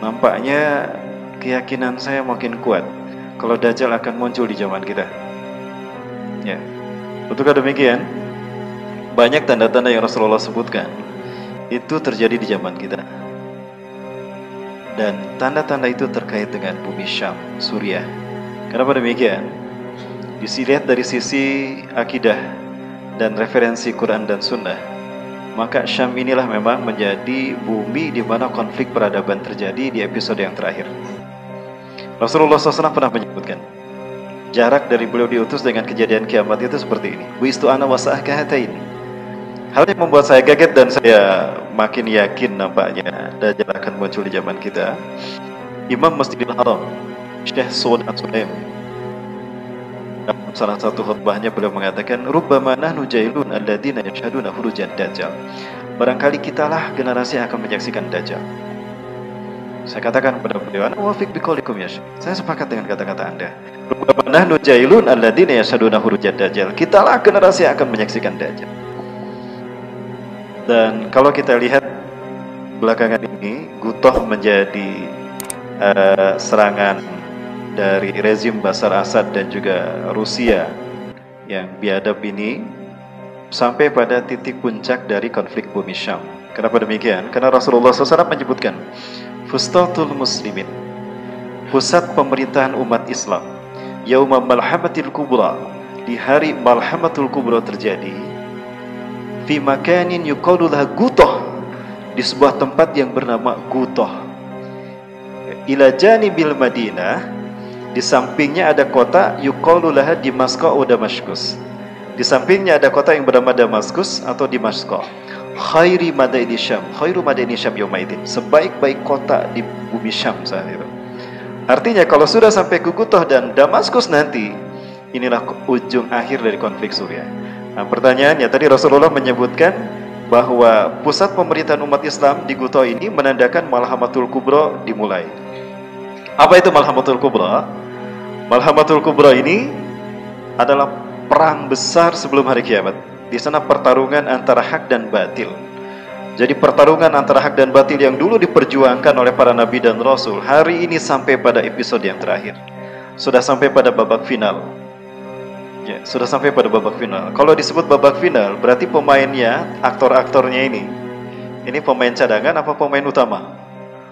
nampaknya keyakinan saya makin kuat kalau Dajjal akan muncul di zaman kita. Ya, betulkah demikian? Banyak tanda-tanda yang Rasulullah sebutkan itu terjadi di zaman kita. Dan tanda-tanda itu terkait dengan bumi Syam, Suriah. Kenapa demikian? Dilihat dari sisi akidah dan referensi Quran dan Sunnah, maka Syam inilah memang menjadi bumi di mana konflik peradaban terjadi di episode yang terakhir. Rasulullah SAW pernah menyebutkan jarak dari beliau diutus dengan kejadian kiamat itu seperti ini. Buistu ana wasa'ah kahatain. Hal yang membuat saya kaget dan saya makin yakin nampaknya Dajjal akan muncul di zaman kita. Imam Masjidil Haram, Syekh Saud As-Sulaim, dalam salah satu khutbahnya beliau mengatakan, "Rubbama nahnu jailun alladziina yashhaduna khurujan Dajjal." Barangkali kitalah generasi yang akan menyaksikan Dajjal. Saya katakan kepada beliau, "Ana wafiq biqaulikum ya Syekh." Saya sepakat dengan kata-kata Anda. "Rubbama nahnu jailun alladziina yashhaduna khurujan Dajjal." Kitalah generasi yang akan menyaksikan Dajjal. Dan kalau kita lihat belakangan ini, Gutoh menjadi serangan dari rezim Bashar Assad dan juga Rusia yang biadab ini sampai pada titik puncak dari konflik bumi Syam. Kenapa demikian? Karena Rasulullah SAW menyebutkan Fustatul Muslimin, pusat pemerintahan umat Islam, Yauma Malhamatil Kubra, di hari Malhamatul Kubra terjadi, fi makanin yuqalu laha Gutoh, di sebuah tempat yang bernama Gutoh, ila janibil Madinah, di sampingnya ada kota yuqalu laha Dimasqa atau Damaskus, di sampingnya ada kota yang bernama Damaskus atau Dimasqa. Khairi madaini Syam, khairu madaini Syam yaumaidin, sebaik-baik kota di bumi Syam saat itu. Artinya kalau sudah sampai ke Gutoh dan Damaskus nanti, inilah ujung akhir dari konflik Suriah. Nah, pertanyaannya tadi Rasulullah menyebutkan bahwa pusat pemerintahan umat Islam di Gutoh ini menandakan Malhamatul Kubra dimulai. Apa itu Malhamatul Kubra? Malhamatul Kubra ini adalah perang besar sebelum hari kiamat. Di sana pertarungan antara hak dan batil. Jadi pertarungan antara hak dan batil yang dulu diperjuangkan oleh para nabi dan rasul, hari ini sampai pada episode yang terakhir. Sudah sampai pada babak final. Ya, sudah sampai pada babak final. Kalau disebut babak final, berarti pemainnya, aktor-aktornya ini pemain cadangan apa pemain utama?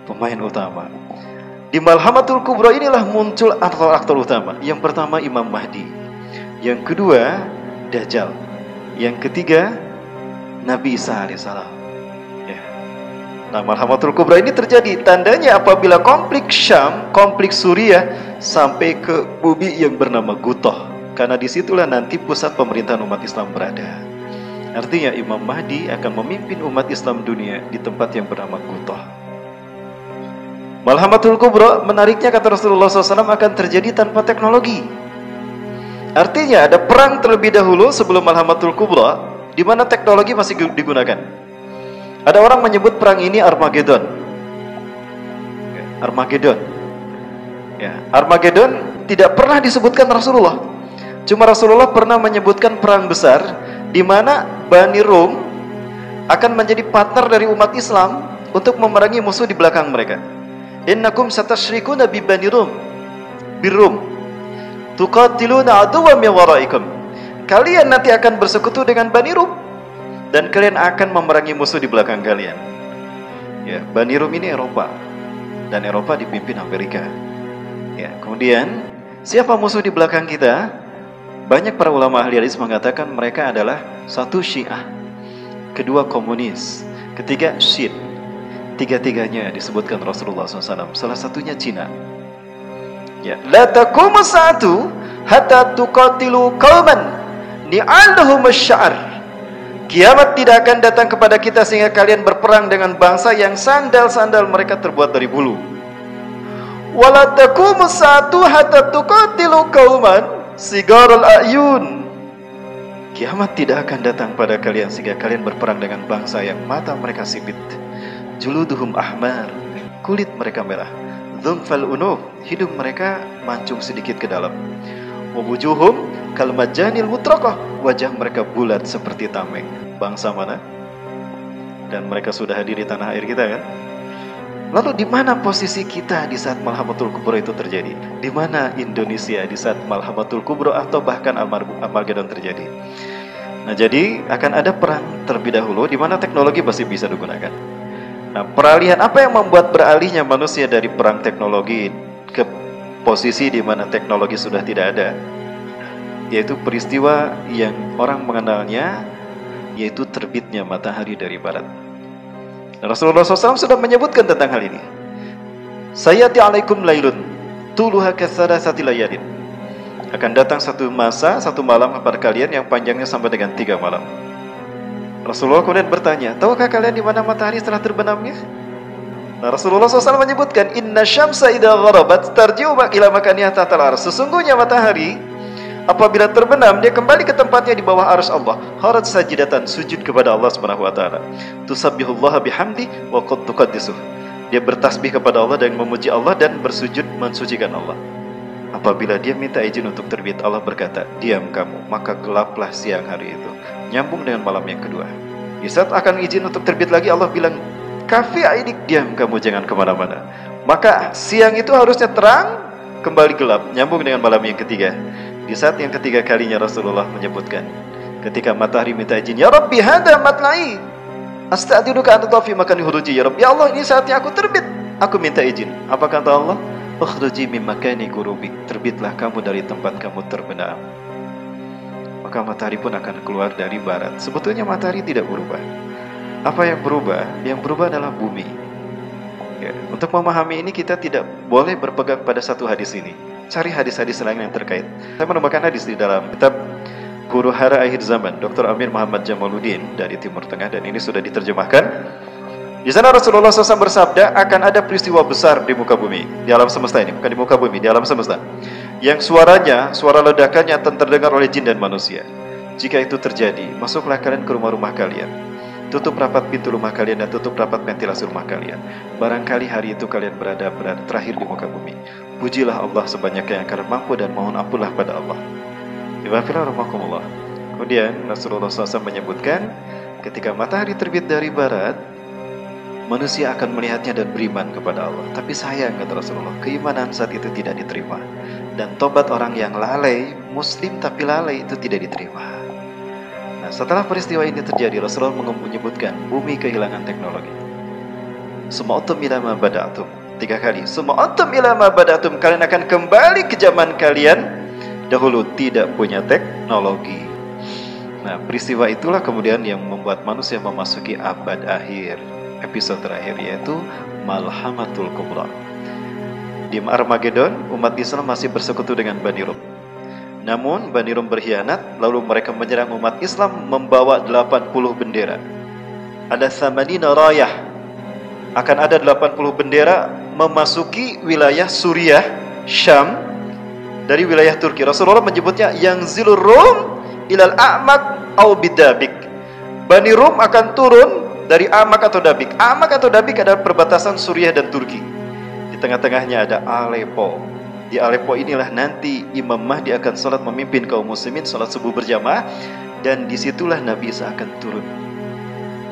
Pemain utama. Di Malhamatul Kubra inilah muncul aktor-aktor utama. Yang pertama Imam Mahdi, yang kedua Dajjal, yang ketiga Nabi Isa alaihissalam. Ya. Nah, Malhamatul Kubra ini terjadi tandanya apabila konflik Syam, konflik Suriah sampai ke bumi yang bernama Gutoh. Karena disitulah nanti pusat pemerintahan umat Islam berada. Artinya Imam Mahdi akan memimpin umat Islam dunia di tempat yang bernama Gutoh. Malhamatul Kubra, menariknya kata Rasulullah SAW, akan terjadi tanpa teknologi. Artinya ada perang terlebih dahulu sebelum Malhamatul Kubra, di mana teknologi masih digunakan. Ada orang menyebut perang ini Armageddon. Armageddon. Ya, Armageddon tidak pernah disebutkan Rasulullah. Cuma Rasulullah pernah menyebutkan perang besar di mana Bani Rum akan menjadi partner dari umat Islam untuk memerangi musuh di belakang mereka. Innakum satasyrikuna bi Bani Rum, birum, tuqatiluna aduwwan min waraikum. Kalian nanti akan bersekutu dengan Bani Rum dan kalian akan memerangi musuh di belakang kalian. Ya, Bani Rum ini Eropa dan Eropa dipimpin Amerika. Ya, kemudian siapa musuh di belakang kita? Banyak para ulama ahli hadis mengatakan mereka adalah satu Syiah, kedua komunis, ketiga Syiit. Tiga-tiganya disebutkan Rasulullah SAW. Salah satunya Cina. Ya, la taqumu sa'atu hatta tuqatilu qauman ni'aluhum asy-sya'r. Kiamat tidak akan datang kepada kita sehingga kalian berperang dengan bangsa yang sandal-sandal mereka terbuat dari bulu. Wala taqumu sa'atu hatta tuqatilu qauman sigarul ayun. Kiamat tidak akan datang pada kalian sehingga kalian berperang dengan bangsa yang mata mereka sipit, juluduhum ahmar, kulit mereka merah, dhumfal unuf, hidung mereka mancung sedikit ke dalam, wujuhum kalmajanil mutraqah, wajah mereka bulat seperti tameng. Bangsa mana? Dan mereka sudah hadir di tanah air kita kan? Lalu di mana posisi kita di saat Malhamatul Kubra itu terjadi? Di mana Indonesia di saat Malhamatul Kubra atau bahkan Armageddon terjadi? Nah, jadi akan ada perang terlebih dahulu di mana teknologi pasti bisa digunakan. Nah, peralihan apa yang membuat beralihnya manusia dari perang teknologi ke posisi di mana teknologi sudah tidak ada? Yaitu peristiwa yang orang mengenalnya, yaitu terbitnya matahari dari barat. Rasulullah SAW sudah menyebutkan tentang hal ini. Sayati alaikum lailun tuluha katsarasati layalin. Akan datang satu masa, satu malam kepada kalian yang panjangnya sampai dengan 3 malam. Rasulullah kemudian bertanya, tahukah kalian di mana matahari setelah terbenamnya? Nah, Rasulullah SAW menyebutkan, Inna syamsa idha gharabat tarji'u ila makaniha tahtal ars. Sesungguhnya matahari apabila terbenam, dia kembali ke tempatnya di bawah arsy Allah. Kharat sajidatan, sujud kepada Allah Subhanahu wa taala. Tusabbihullaha bihamdi wa qad tuqaddisuh. Dia bertasbih kepada Allah dan memuji Allah dan bersujud mensucikan Allah. Apabila dia minta izin untuk terbit, Allah berkata, diam kamu, maka gelaplah siang hari itu. Nyambung dengan malam yang kedua. Di saat akan izin untuk terbit lagi, Allah bilang, kafi aidik, diam kamu, jangan kemana-mana. Maka siang itu harusnya terang, kembali gelap. Nyambung dengan malam yang ketiga. Di saat yang ketiga kalinya Rasulullah menyebutkan, ketika matahari minta izin, ya Rabbi hada matla'i asta'dinuka an tatafi makani huruji. Ya Rabbi, ya Allah, ini saatnya aku terbit, aku minta izin. Apa kata Allah? Ukhruji min makani ghurubi, terbitlah kamu dari tempat kamu terbenam. Maka matahari pun akan keluar dari barat. Sebetulnya matahari tidak berubah. Apa yang berubah? Yang berubah adalah bumi. Ya, untuk memahami ini kita tidak boleh berpegang pada satu hadis ini. Cari hadis-hadis lain yang terkait. Saya menemukan hadis di dalam kitab Huru Hara Akhir Zaman, Dr. Amir Muhammad Jamaluddin dari Timur Tengah, dan ini sudah diterjemahkan. Di sana Rasulullah SAW bersabda, akan ada peristiwa besar di muka bumi, di alam semesta ini, bukan di muka bumi, di alam semesta, yang suaranya, suara ledakannya akan terdengar oleh jin dan manusia. Jika itu terjadi, masuklah kalian ke rumah-rumah kalian, tutup rapat pintu rumah kalian dan tutup rapat ventilasi rumah kalian. Barangkali hari itu kalian berada terakhir di muka bumi. Pujilah Allah sebanyak yang kalian mampu dan mohon ampunlah pada Allah. Ibadillah. Kemudian Rasulullah SAW menyebutkan, ketika matahari terbit dari barat, manusia akan melihatnya dan beriman kepada Allah. Tapi sayang, kata Rasulullah, keimanan saat itu tidak diterima. Dan tobat orang yang lalai, muslim tapi lalai, itu tidak diterima. Nah, setelah peristiwa ini terjadi, Rasulullah menyebutkan bumi kehilangan teknologi. Suma'utum ila ma bada'atum. 3 kali. Suma'utum ila ma bada'atum. Kalian akan kembali ke zaman kalian dahulu tidak punya teknologi. Nah, peristiwa itulah kemudian yang membuat manusia memasuki abad akhir, episode terakhir, yaitu Malhamatul Kubra. Di Armageddon, umat Islam masih bersekutu dengan Bani Rum. Namun Bani Rum berkhianat, lalu mereka menyerang umat Islam membawa 80 bendera. Ada Thamanina Rayah. Akan ada 80 bendera memasuki wilayah Suriah, Syam, dari wilayah Turki. Rasulullah menyebutnya yang zilur Rum ilal a'mak au bidabik. Bani Rum akan turun dari Amak atau Dabik. Amak atau Dabik adalah perbatasan Suriah dan Turki. Di tengah-tengahnya ada Aleppo. Di Aleppo inilah nanti Imam Mahdi akan sholat memimpin kaum muslimin sholat subuh berjamaah, dan disitulah Nabi Isa akan turun.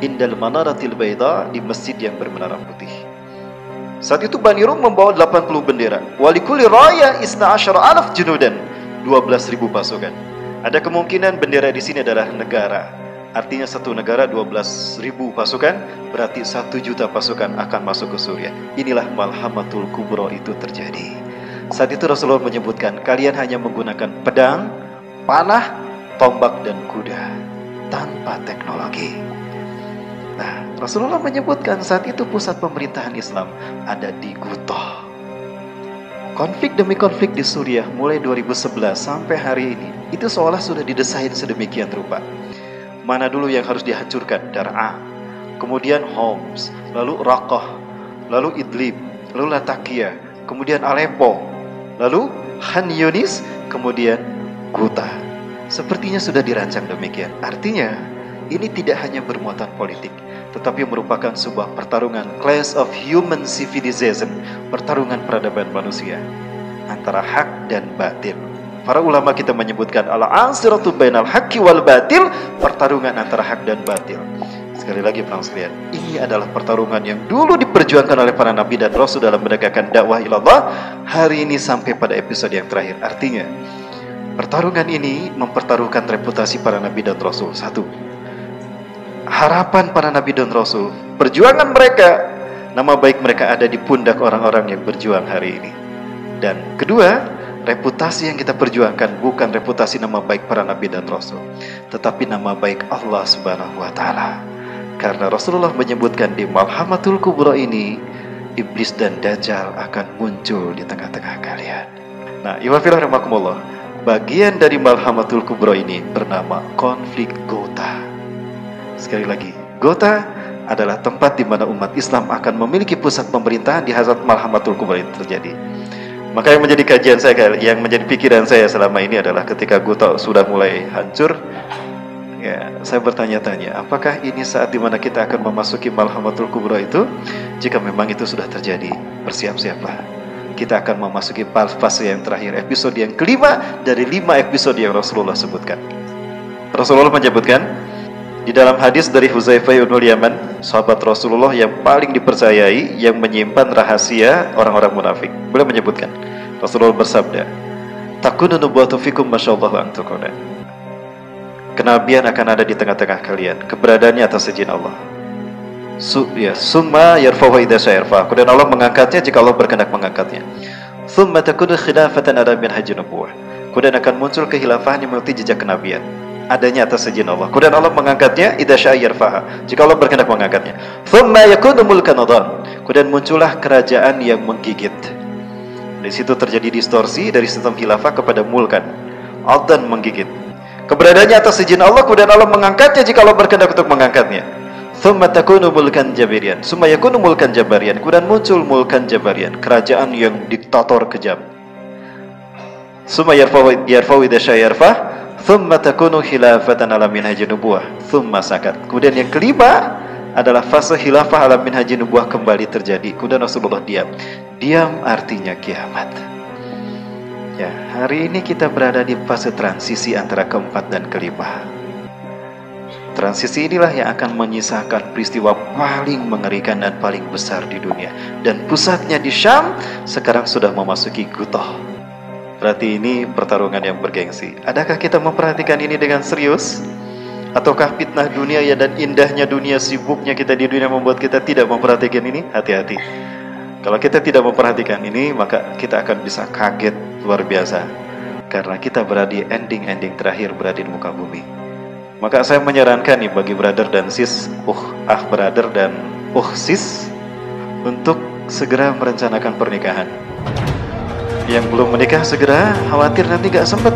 Indal manaratil baida, di masjid yang bermenara putih. Saat itu Bani Rum membawa 80 bendera. Walikuli raya isna asyara alaf junudan, 12.000 pasukan. Ada kemungkinan bendera di sini adalah negara. Artinya satu negara 12.000 pasukan, berarti 1 juta pasukan akan masuk ke Suriah. Inilah Malhamatul Kubra itu terjadi. Saat itu Rasulullah menyebutkan, kalian hanya menggunakan pedang, panah, tombak dan kuda, tanpa teknologi. Nah, Rasulullah menyebutkan saat itu pusat pemerintahan Islam ada di Gutoh. Konflik demi konflik di Suriah mulai 2011 sampai hari ini, itu seolah sudah didesain sedemikian rupa. Mana dulu yang harus dihancurkan? Dar'a, kemudian Homs, lalu Raqqa, lalu Idlib, lalu Latakia, kemudian Aleppo, lalu Khan Yunis, kemudian Ghouta. Sepertinya sudah dirancang demikian. Artinya ini tidak hanya bermuatan politik, tetapi merupakan sebuah pertarungan clash of human civilization, pertarungan peradaban manusia antara hak dan batil. Para ulama kita menyebutkan al-ansiratu bainal haqqi wal batil, pertarungan antara hak dan batil. Sekali lagi para sekalian, ini adalah pertarungan yang dulu diperjuangkan oleh para nabi dan rasul dalam menegakkan dakwah ilallah. Hari ini sampai pada episode yang terakhir. Artinya, pertarungan ini mempertaruhkan reputasi para nabi dan rasul. Satu, harapan para nabi dan rasul, perjuangan mereka, nama baik mereka ada di pundak orang-orang yang berjuang hari ini. Dan kedua, reputasi yang kita perjuangkan bukan reputasi nama baik para nabi dan rasul, tetapi nama baik Allah Subhanahu wa taala. Karena Rasulullah menyebutkan di Malhamatul Kubra ini, iblis dan dajjal akan muncul di tengah-tengah kalian. Nah, iwafillah rahimakumullah, bagian dari Malhamatul Kubra ini bernama konflik Gota. Sekali lagi, Gota adalah tempat di mana umat Islam akan memiliki pusat pemerintahan. Di Hazrat Malhamatul Kubra itu terjadi. Maka yang menjadi kajian saya, yang menjadi pikiran saya selama ini adalah ketika Gota sudah mulai hancur, ya, saya bertanya-tanya, apakah ini saat dimana kita akan memasuki Malhamatul Kubra itu? Jika memang itu sudah terjadi, bersiap-siaplah. Kita akan memasuki fase yang terakhir, episode yang kelima dari 5 episode yang Rasulullah sebutkan. Rasulullah menyebutkan di dalam hadis dari Huzaifah ibnul Yaman, sahabat Rasulullah yang paling dipercayai, yang menyimpan rahasia orang-orang munafik. Beliau menyebutkan, Rasulullah bersabda, "Takunu nubuwwatu fikum masyaallahu an takuna." Kenabian akan ada di tengah-tengah kalian, keberadaannya atas izin Allah. Summa yarfa'u idza sya'arfa. Kemudian Allah mengangkatnya jika Allah berkehendak mengangkatnya. Summa takunu khilafatan ada min hajji nubuwah. Kemudian akan muncul kehilafahan yang mengikuti jejak kenabian, adanya atas izin Allah. Kemudian Allah mengangkatnya idza syaa yarfa'ha, jika Allah berkehendak mengangkatnya. Summa yakunu mulkan adhan. Kemudian muncullah kerajaan yang menggigit. Di situ terjadi distorsi dari sistem khilafah kepada mulkan. Adhan, menggigit. Keberadaannya atas izin Allah, kemudian Allah mengangkatnya jika Allah berkehendak untuk mengangkatnya. Tsumma takunu mulkan jabarian, tsumma yakunu mulkan jabarian. Kemudian muncul mulkan jabarian, kerajaan yang diktator kejam. Tsumma yarfa'u idza syaa yarfa', tsumma takunu khilafatan ala minhajin nubuwah, tsumma sakat. Kemudian yang kelima adalah fase khilafah ala minhajin nubuwah kembali terjadi. Kemudian Rasulullah diam. Diam artinya kiamat. Ya, hari ini kita berada di fase transisi antara keempat dan kelima. Transisi inilah yang akan menyisakan peristiwa paling mengerikan dan paling besar di dunia. Dan pusatnya di Syam, sekarang sudah memasuki Gutah. Berarti ini pertarungan yang bergengsi. Adakah kita memperhatikan ini dengan serius? Ataukah fitnah dunia ya dan indahnya dunia, sibuknya kita di dunia membuat kita tidak memperhatikan ini? Hati-hati. Kalau kita tidak memperhatikan ini, maka kita akan bisa kaget luar biasa. Karena kita berada di ending-ending terakhir, berada di muka bumi. Maka saya menyarankan nih bagi brother dan sis, brother dan sis, untuk segera merencanakan pernikahan. Yang belum menikah segera, khawatir nanti gak sempet.